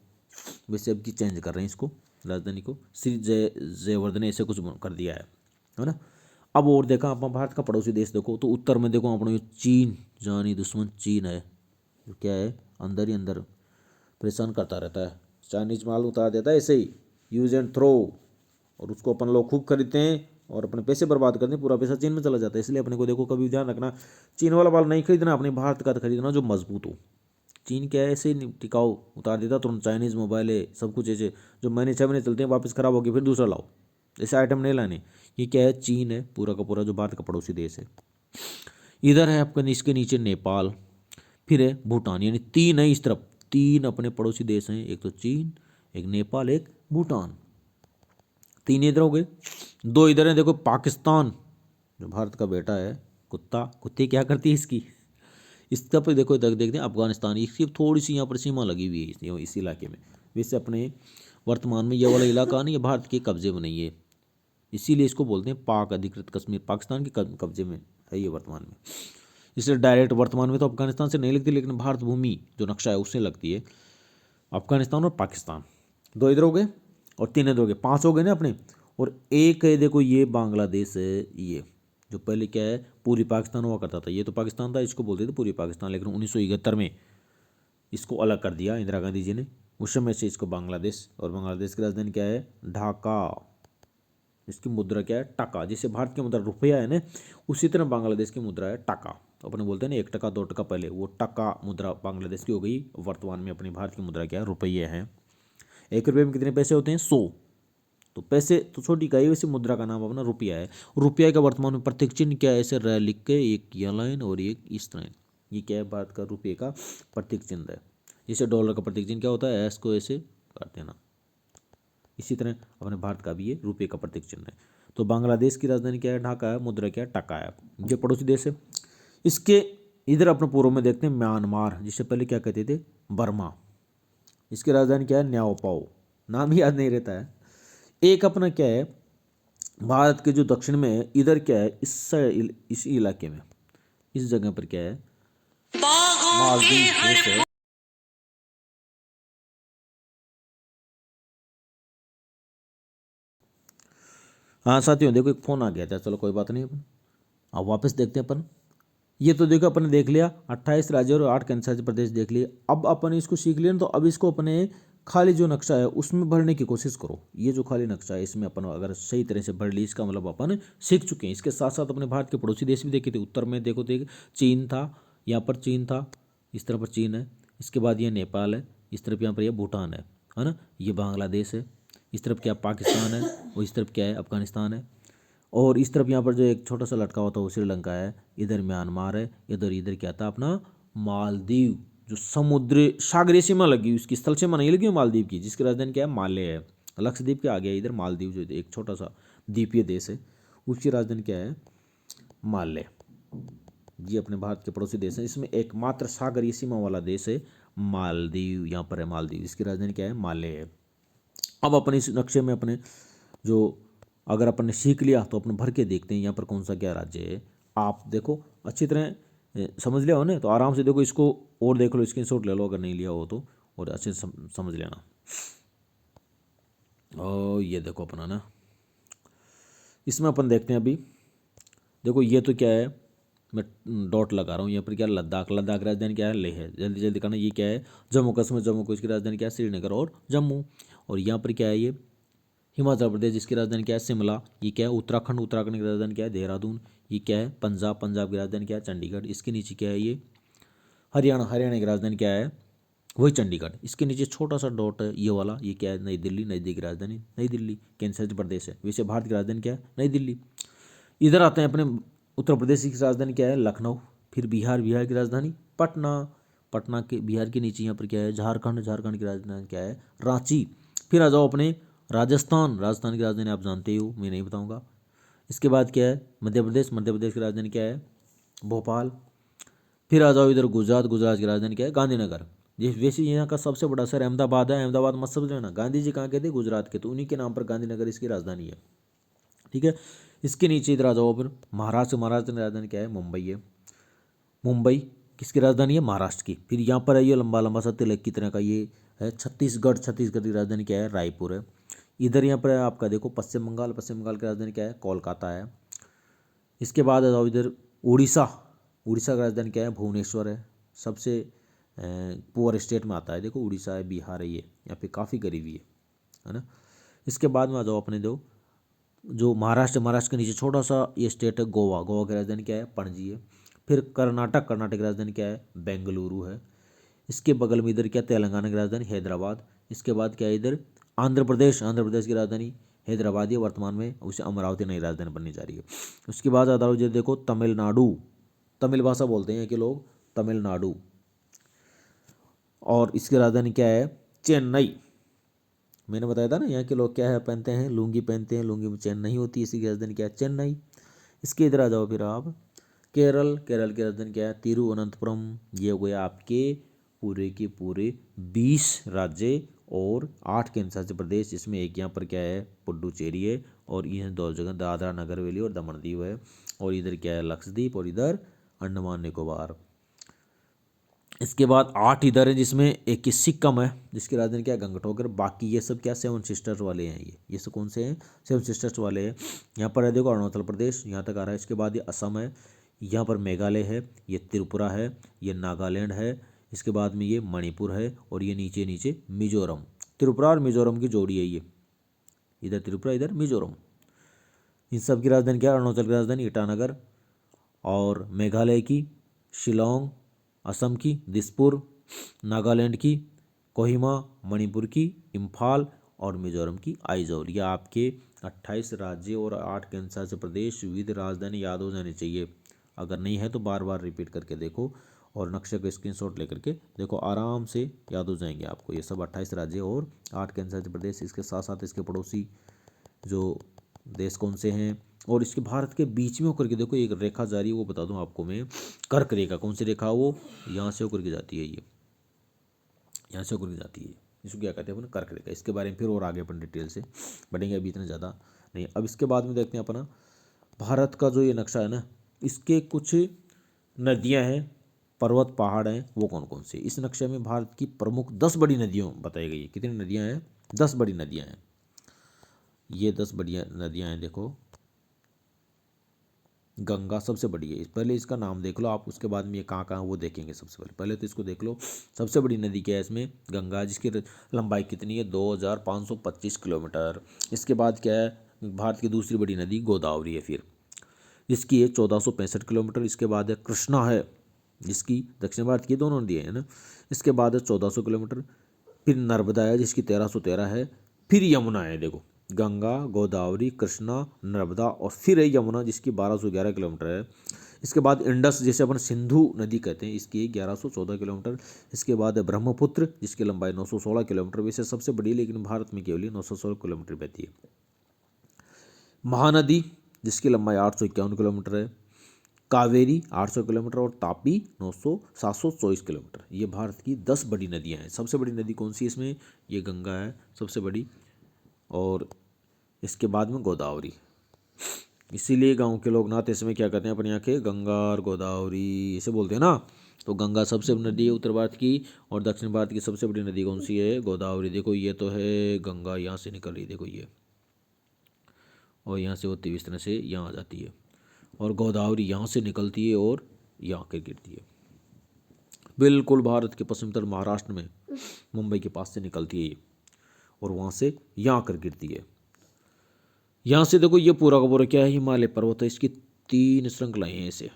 वैसे अब की चेंज कर रहे हैं इसको राजधानी को, श्री जयवर्धन ऐसे कुछ कर दिया है ना। अब और देखा अपना भारत का पड़ोसी देश देखो, तो उत्तर में देखो अपना ये चीन, जानी दुश्मन चीन है, जो क्या है अंदर ही अंदर परेशान करता रहता है। चाइनीज माल उतार देता है ऐसे ही, यूज एंड थ्रो, और उसको अपन लोग खूब खरीदते हैं और अपने पैसे बर्बाद करते हैं, पूरा पैसा चीन में चला जाता है। इसलिए अपने को देखो कभी ध्यान रखना, चीन वाला माल नहीं खरीदना, अपने भारत का खरीदना जो मजबूत हो। चीन क्या है, ऐसे ही टिकाऊ उतार देता तुरंत, चाइनीज़ मोबाइल है सब कुछ ऐसे जो महीने 6 महीने चलते हैं, वापस ख़राब हो गए फिर दूसरा लाओ, ऐसे आइटम नहीं लाने। ये क्या है, चीन है पूरा का पूरा, जो भारत का पड़ोसी देश है। इधर है आपका, इसके नीचे नेपाल, फिर है भूटान। यानी 3 है इस तरफ, 3 अपने पड़ोसी देश हैं, एक तो चीन, एक नेपाल, एक भूटान। 3 इधर हो गए, 2 इधर हैं। देखो पाकिस्तान, जो भारत का बेटा है, कुत्ता, कुत्ते क्या करती है इसकी, इसका पर देखो देखते हैं अफगानिस्तान, इसकी थोड़ी सी यहाँ पर सीमा लगी हुई है इस इलाके में। वैसे अपने वर्तमान में ये वाला इलाका नहीं, ये भारत के कब्जे में नहीं है, इसीलिए इसको बोलते हैं पाक अधिकृत कश्मीर, पाकिस्तान के कब्जे में है ये वर्तमान में। इसलिए डायरेक्ट वर्तमान में तो अफगानिस्तान से नहीं लगती, लेकिन भारत भूमि जो नक्शा है उससे लगती है अफगानिस्तान और पाकिस्तान। 2 इधर हो गए और 3 इधर हो गए, 5 हो गए ना अपने। और एक है देखो ये बांग्लादेश है, ये जो पहले क्या है पूरी पाकिस्तान हुआ करता था, ये तो पाकिस्तान था, इसको बोलते थे पूरी पाकिस्तान, लेकिन 1971 में इसको अलग कर दिया इंदिरा गांधी जी ने, उस समय से इसको बांग्लादेश। और बांग्लादेश की राजधानी क्या है, ढाका। इसकी मुद्रा क्या है, टका। जैसे भारत की मुद्रा रुपया है ना, उसी तरह बांग्लादेश की मुद्रा है टका। अपने बोलते हैं ना 1 टका 2 टका, पहले वो टका मुद्रा बांग्लादेश की हो गई। वर्तमान में अपनी भारत की मुद्रा क्या है, रुपये हैं। 1 रुपये में कितने पैसे होते हैं, 100। तो पैसे तो छोटी इकाई, वैसे मुद्रा का नाम अपना रुपया है। रुपया का वर्तमान में प्रतीक चिन्ह क्या है, ऐसे रह लिख के, एक यह लाइन और एक इस तरह, ये क्या है भारत का रुपये का प्रतीक चिन्ह है। जैसे डॉलर का प्रतीक चिन्ह क्या होता है, एस को ऐसे काट देना, इसी तरह अपने भारत का भी ये रुपये का प्रतीक चिन्ह है। तो बांग्लादेश की राजधानी क्या है, ढाका है, मुद्रा क्या है, टका है, ये पड़ोसी देश है। इसके इधर अपने पूर्व में देखते हैं म्यांमार, जिसे पहले क्या कहते थे, बर्मा। इसकी राजधानी क्या है, न्याओपाओ, नाम ही याद नहीं रहता है। एक अपना क्या है भारत के जो दक्षिण में है, इधर क्या है, इस इलाके में, इस जगह पर क्या है, मालदीव देश है। हाँ साथियों देखो एक फ़ोन आ गया था, चलो कोई बात नहीं, अपन अब वापस देखते हैं अपन। ये तो देखो अपन ने देख लिया 28 राज्य और 8 केंद्र शासित प्रदेश देख लिए। अब अपन इसको सीख लिया ना, तो अब इसको अपने खाली जो नक्शा है उसमें भरने की कोशिश करो। ये जो खाली नक्शा है इसमें अपन अगर सही तरह से भर ली, इसका मतलब अपन सीख चुके हैं। इसके साथ साथ अपने भारत के पड़ोसी देश भी देखे थे। उत्तर में देखो देख चीन था, यहाँ पर चीन था, इस तरफ पर चीन है। इसके बाद ये नेपाल है, इस तरफ यहाँ पर यह भूटान है ना। ये बांग्लादेश है, इस तरफ क्या पाकिस्तान है, और इस तरफ क्या है अफगानिस्तान है। और इस तरफ यहाँ पर जो एक छोटा सा लटका हुआ था वो श्रीलंका है, इधर म्यांमार है, इधर इधर क्या था अपना मालदीव, जो समुद्र सागरीय सीमा लगी हुई, उसकी स्थल सीमा नहीं लगी हुई मालदीव की, जिसकी राजधानी क्या है माले है। लक्षद्वीप के आगे इधर मालदीव जो एक छोटा सा द्वीपीय देश है, उसकी राजधानी क्या है माले। ये अपने भारत के पड़ोसी देश है, इसमें एकमात्र सागरीय सीमा वाला देश है मालदीव। यहाँ पर है मालदीव, इसकी राजधानी क्या है माले है। अब अपने इस नक्शे में अपने जो अगर अपन ने सीख लिया तो अपन भर के देखते हैं यहाँ पर कौन सा क्या राज्य है। आप देखो अच्छी तरह समझ लिया हो ना, तो आराम से देखो इसको और देख लो, स्क्रीनशॉट ले लो अगर नहीं लिया हो तो, और अच्छे से समझ लेना। और ये देखो अपना ना, इसमें अपन देखते हैं अभी। देखो ये तो क्या है, मैं डॉट लगा रहा हूँ यहाँ पर, क्या लद्दाख, लद्दाख की राजधानी क्या है लेह है। जल्दी जल्दी करना, ये क्या है जम्मू कश्मीर, जम्मू को इसकी राजधानी क्या है श्रीनगर और जम्मू। और यहाँ पर क्या है ये हिमाचल प्रदेश, जिसकी राजधानी क्या है शिमला। ये क्या है उत्तराखंड, उत्तराखंड की राजधानी क्या है देहरादून। ये क्या है पंजाब, पंजाब की राजधानी क्या है चंडीगढ़। इसके नीचे क्या है ये हरियाणा, हरियाणा की राजधानी क्या है वही चंडीगढ़। इसके नीचे छोटा सा डॉट है ये वाला, ये क्या है नई दिल्ली, नई दिल्ली की राजधानी नई दिल्ली, केंद्र शासित प्रदेश है। वैसे भारत की राजधानी क्या है नई दिल्ली। इधर आते हैं अपने उत्तर प्रदेश की राजधानी क्या है लखनऊ। फिर बिहार, बिहार की राजधानी पटना, पटना के बिहार के नीचे यहाँ पर क्या है झारखंड, झारखंड की राजधानी क्या है रांची। फिर आ जाओ अपने राजस्थान, राजस्थान की राजधानी आप जानते ही हो, मैं नहीं बताऊंगा। इसके बाद क्या है मध्य प्रदेश, मध्य प्रदेश की राजधानी क्या है भोपाल। फिर आ जाओ इधर गुजरात, गुजरात की राजधानी क्या है गांधीनगर। जिस वैसे यहाँ का सबसे बड़ा शहर अहमदाबाद है, अहमदाबाद मत समझ लेना, गांधी जी कहाँ के थे गुजरात के, तो उन्हीं के नाम पर गांधीनगर इसकी राजधानी है। ठीक है, इसके नीचे इधर आ जाओ फिर महाराष्ट्र, महाराष्ट्र की राजधानी क्या है मुंबई है। मुंबई किसकी राजधानी है महाराष्ट्र की। फिर यहाँ पर है ये लंबा लंबा सा तिलक की तरह का ये है छत्तीसगढ़, छत्तीसगढ़ की राजधानी क्या है रायपुर है। इधर यहाँ पर है आपका देखो पश्चिम बंगाल, पश्चिम बंगाल की राजधानी क्या है कोलकाता है। इसके बाद आ जाओ इधर उड़ीसा, उड़ीसा की राजधानी क्या है भुवनेश्वर है। सबसे पुअर स्टेट में आता है देखो उड़ीसा है, बिहार है, ये यहाँ पे काफ़ी करीबी है ना। इसके बाद में आ जाओ अपने जो महाराष्ट्र, महाराष्ट्र के नीचे छोटा सा ये स्टेट है गोवा, गोवा की राजधानी क्या है पणजी है। फिर कर्नाटक, कर्नाटक की राजधानी क्या है बेंगलुरु है। इसके बगल में इधर क्या तेलंगाना की राजधानी हैदराबाद। इसके बाद क्या है इधर आंध्र प्रदेश, आंध्र प्रदेश की राजधानी हैदराबाद है, वर्तमान में उसे अमरावती नई राजधानी बनने जा रही है। उसके बाद आता है देखो तमिलनाडु, तमिल भाषा बोलते हैं कि लोग तमिलनाडु, और इसकी राजधानी क्या है चेन्नई। मैंने बताया था ना यहाँ के लोग क्या है पहनते हैं लुंगी पहनते हैं, लुंगी में चेन नहीं होती, इसी की राजधानी क्या है चेन्नई। इसके इधर आ जाओ फिर आप केरल, केरल की राजधानी क्या है तिरुवनंतपुरम। ये हो गया आपके पूरे के पूरे 20 राज्य और 8 केंद्र शासित प्रदेश, जिसमें एक यहाँ पर क्या है पुडुचेरी है, और ये दो जगह दादरा नगर हवेली और दमन दीव है। और इधर क्या है लक्षद्वीप, और इधर अंडमान निकोबार। इसके बाद 8 इधर है, जिसमें एक की सिक्किम है, जिसकी राजधानी क्या है गंगटोकर। बाकी ये सब क्या सेवन सिस्टर्स वाले हैं, ये सब कौन से हैं सेवन सिस्टर्स वाले हैं। यहाँ पर है देखो अरुणाचल प्रदेश यहाँ तक आ रहा है। इसके बाद ये असम है, यहाँ पर मेघालय है, ये त्रिपुरा है, ये नागालैंड है। इसके बाद में ये मणिपुर है, और ये नीचे नीचे मिजोरम। त्रिपुरा और मिजोरम की जोड़ी है ये, इधर त्रिपुरा इधर मिजोरम। इन सब की राजधानी क्या है अरुणाचल की राजधानी ईटानगर, और मेघालय की शिलोंग, असम की दिसपुर, नागालैंड की कोहिमा, मणिपुर की इम्फाल, और मिजोरम की आइजोल। ये आपके 28 राज्य और 8 केंद्र शासित प्रदेश विविध राजधानी याद हो जानी चाहिए। अगर नहीं है तो बार बार रिपीट करके देखो, और नक्शे का स्क्रीनशॉट लेकर के देखो, आराम से याद हो जाएंगे आपको ये सब 28 राज्य और 8 केंद्र शासित प्रदेश। इसके साथ साथ इसके पड़ोसी जो देश कौन से हैं, और इसके भारत के बीच में होकर के देखो एक रेखा जा रही है, वो बता दूं आपको मैं कर्क रेखा। कौन सी रेखा वो यहाँ से होकर के जाती है, ये यहाँ से होकर के जाती है, इसको क्या कहते हैं अपन कर्क रेखा। इसके बारे में फिर और आगे अपन डिटेल से बढ़ेंगे, अभी इतना ज़्यादा नहीं। अब इसके बाद में देखते हैं अपना भारत का जो ये नक्शा है ना, इसके कुछ नदियाँ हैं पर्वत पहाड़ हैं वो कौन कौन से। इस नक्शे में भारत की प्रमुख 10 बड़ी नदियों बताई गई है। कितनी नदियां हैं? 10 बड़ी नदियां हैं। ये 10 बड़ी नदियां हैं। देखो गंगा सबसे बड़ी है। पहले इसका नाम देख लो आप, उसके बाद में ये कहाँ कहाँ वो देखेंगे। सबसे पहले तो इसको देख लो। सबसे बड़ी नदी क्या है इसमें? गंगा, जिसकी लंबाई कितनी है? 2525 किलोमीटर। इसके बाद क्या है? भारत की दूसरी बड़ी नदी गोदावरी है फिर, जिसकी है 1465 किलोमीटर। इसके बाद है कृष्णा है, जिसकी दक्षिण भारत की दोनों नदियाँ है ना। इसके बाद है 1400 किलोमीटर। फिर नर्मदा है जिसकी 1313 है। फिर यमुना है। देखो गंगा, गोदावरी, कृष्णा, नर्मदा और फिर है यमुना जिसकी 1211 किलोमीटर है। इसके बाद इंडस जिसे अपन सिंधु नदी कहते हैं, इसकी 1114 किलोमीटर। इसके बाद है ब्रह्मपुत्र जिसकी लंबाई 916 किलोमीटर। वैसे सबसे बड़ी है लेकिन भारत में केवल 916 किलोमीटर बहती है। महानदी जिसकी लंबाई 851 किलोमीटर है। कावेरी 800 किलोमीटर और तापी 724 किलोमीटर। ये भारत की 10 बड़ी नदियां हैं। सबसे बड़ी नदी कौन सी है इसमें? ये गंगा है सबसे बड़ी, और इसके बाद में गोदावरी। इसीलिए गांव के लोग नहाते समय क्या कहते हैं अपने यहाँ के? गंगा और गोदावरी ऐसे बोलते हैं ना। तो गंगा सबसे बड़ी नदी है उत्तर भारत की, और दक्षिण भारत की सबसे बड़ी नदी कौन सी है? गोदावरी। देखो ये तो है गंगा, यहाँ से निकल रही है देखो ये, और यहाँ से होती हुई इस तरह से यहाँ आ जाती है, और गोदावरी यहाँ से निकलती है और यहाँ आकर गिरती है। बिल्कुल भारत के पश्चिम तट महाराष्ट्र में मुंबई के पास से निकलती है ये, और वहाँ से यहाँ आकर गिरती है। यहाँ से देखो ये पूरा का पूरा क्या है? हिमालय पर्वत है। इसकी 3 श्रृंखलाएं हैं ऐसे।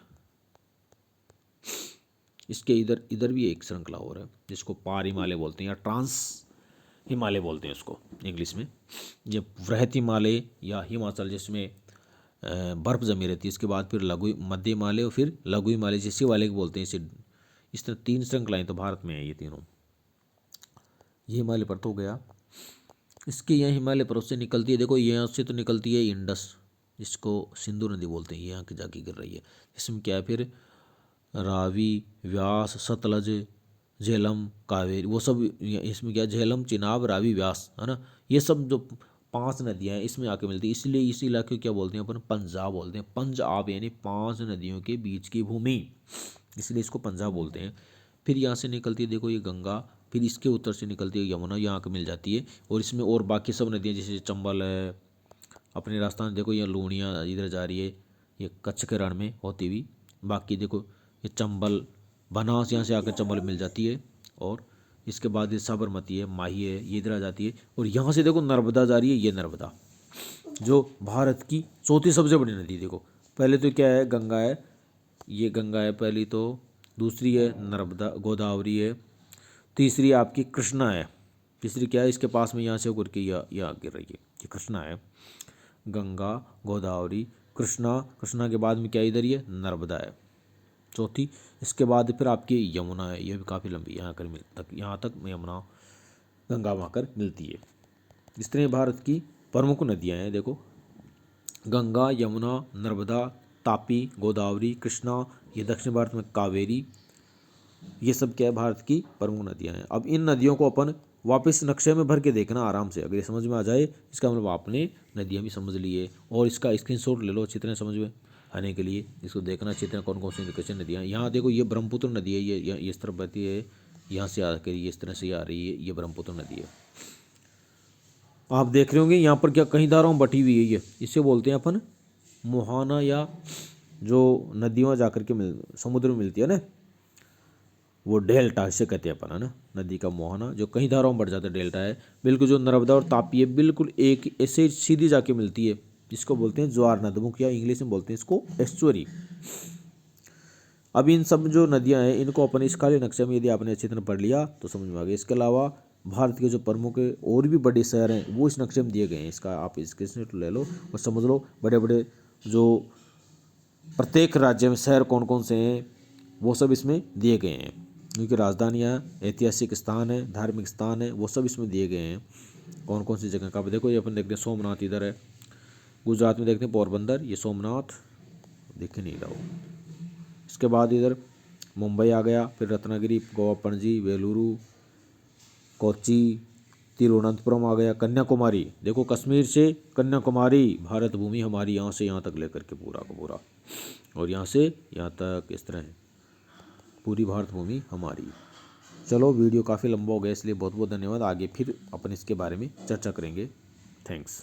इसके इधर इधर भी एक श्रृंखला और है जिसको पार हिमालय बोलते हैं या ट्रांस हिमालय बोलते हैं उसको इंग्लिश में। ये वृहत हिमालय या हिमाचल जिसमें बर्फ जमी रहती है। इसके बाद फिर लघु मध्य हिमालय और फिर लघु हिमालय जिसे वाले बोलते हैं इसे। इस तरह 3 श्रृंखलाएं तो भारत में है ये तीनों। ये हिमालय पर्वत हो गया। इसके यहाँ हिमालय पर्वत से निकलती है। देखो यहाँ से तो निकलती है इंडस, जिसको सिंधु नदी बोलते हैं, यहाँ की जाके गिर रही है। इसमें क्या है फिर? रावी, व्यास, सतलज, झेलम, कावेरी, वो सब इसमें क्या? झेलम, चिनाब, रावी, व्यास है ना। ये सब जो 5 नदियाँ हैं इसमें आके मिलती है। इसलिए इस इलाके को क्या बोलते हैं अपन? पंजाब बोलते हैं। पंजाब यानी 5 नदियों के बीच की भूमि, इसलिए इसको पंजाब बोलते हैं। फिर यहाँ से निकलती है देखो ये गंगा, फिर इसके उत्तर से निकलती है यमुना, यहाँ आके मिल जाती है। और इसमें और बाकी सब नदियाँ जैसे चंबल है, अपने राजस्थान देखो यहाँ लूणिया इधर जा रही है, ये कच्छ के रण में होती हुई। बाकी देखो ये चंबल, बनास यहाँ से आकर चंबल मिल जाती है। और इसके बाद ये साबरमती है, माही है, ये इधर आ जाती है। और यहाँ से देखो नर्मदा जा रही है, ये नर्मदा जो भारत की चौथी सबसे बड़ी नदी। देखो पहले तो क्या है? गंगा है, ये गंगा है पहली, तो दूसरी है नर्मदा, गोदावरी है, तीसरी आपकी कृष्णा है, तीसरी क्या है? इसके पास में यहाँ से होकर के यहाँ गिर रही है, ये कृष्णा है। गंगा, गोदावरी, कृष्णा, कृष्णा के बाद में क्या इधर? ये नर्मदा है चौथी। इसके बाद फिर आपकी यमुना है, यह भी काफ़ी लंबी, यहाँ तक यमुना गंगा वहाँ कर मिलती है। इस तरह भारत की प्रमुख नदियाँ हैं। देखो गंगा, यमुना, नर्मदा, तापी, गोदावरी, कृष्णा, ये दक्षिण भारत में कावेरी, ये सब क्या है? भारत की प्रमुख नदियाँ हैं। अब इन नदियों को अपन वापस नक्शे में भर के देखना आराम से, अगर ये समझ में आ जाए इसका मतलब आपने नदियाँ भी समझ ली है। और इसका स्क्रीनशॉट ले लो अच्छी तरह समझ में आने के लिए, इसको देखना अच्छी तरह कौन कौन सी कैसे नदियाँ। यहाँ देखो ये ब्रह्मपुत्र नदी है, ये इस तरफ बहती है, यहाँ से आकर ये इस तरह से आ रही है, ये ब्रह्मपुत्र नदी है। आप देख रहे होंगे यहाँ पर क्या कहीं धाराओं बटी हुई है, ये इसे बोलते हैं अपन मुहाना, या जो नदियों जाकर के समुद्र में मिलती है ना, वो डेल्टा इसे कहते हैं अपन है ना। नदी का मोहना जो कहीं धाराओं में बढ़ जाता है, डेल्टा है। बिल्कुल जो नर्मदा और तापी है बिल्कुल एक ऐसे सीधी जाके मिलती है, जिसको बोलते हैं ज्वार नदमुख, या इंग्लिश में बोलते हैं इसको एस्चुअरी। अब इन सब जो नदियां हैं इनको अपन इस काले नक्शे में यदि आपने अच्छी तरह पढ़ लिया तो समझ में आ गया। इसके अलावा भारत के जो प्रमुख और भी बड़े शहर हैं वो इस नक्शे में दिए गए हैं। इसका आप स्क्रीनशॉट ले लो और समझ लो बड़े बड़े जो प्रत्येक राज्य में शहर कौन कौन से हैं वो सब इसमें दिए गए हैं, क्योंकि राजधानियाँ, ऐतिहासिक स्थान है, धार्मिक स्थान है, वो सब इसमें दिए गए हैं कौन कौन सी जगह का। देखो ये अपन देखते हैं सोमनाथ इधर है, गुजरात में देखते हैं पोरबंदर, ये सोमनाथ दिख नहीं रहा हो। इसके बाद इधर मुंबई आ गया, फिर रत्नागिरी, गोवा, पणजी, बेलुरु, कोच्चि, तिरुवनंतपुरम आ गया, कन्याकुमारी। देखो कश्मीर से कन्याकुमारी भारत भूमि हमारी, यहाँ से यहाँ तक लेकर के पूरा का पूरा, और यहाँ से यहाँ तक इस तरह है पूरी भारत भूमि हमारी। चलो वीडियो काफ़ी लंबा हो गया इसलिए बहुत बहुत धन्यवाद। आगे फिर अपन इसके बारे में चर्चा करेंगे। थैंक्स।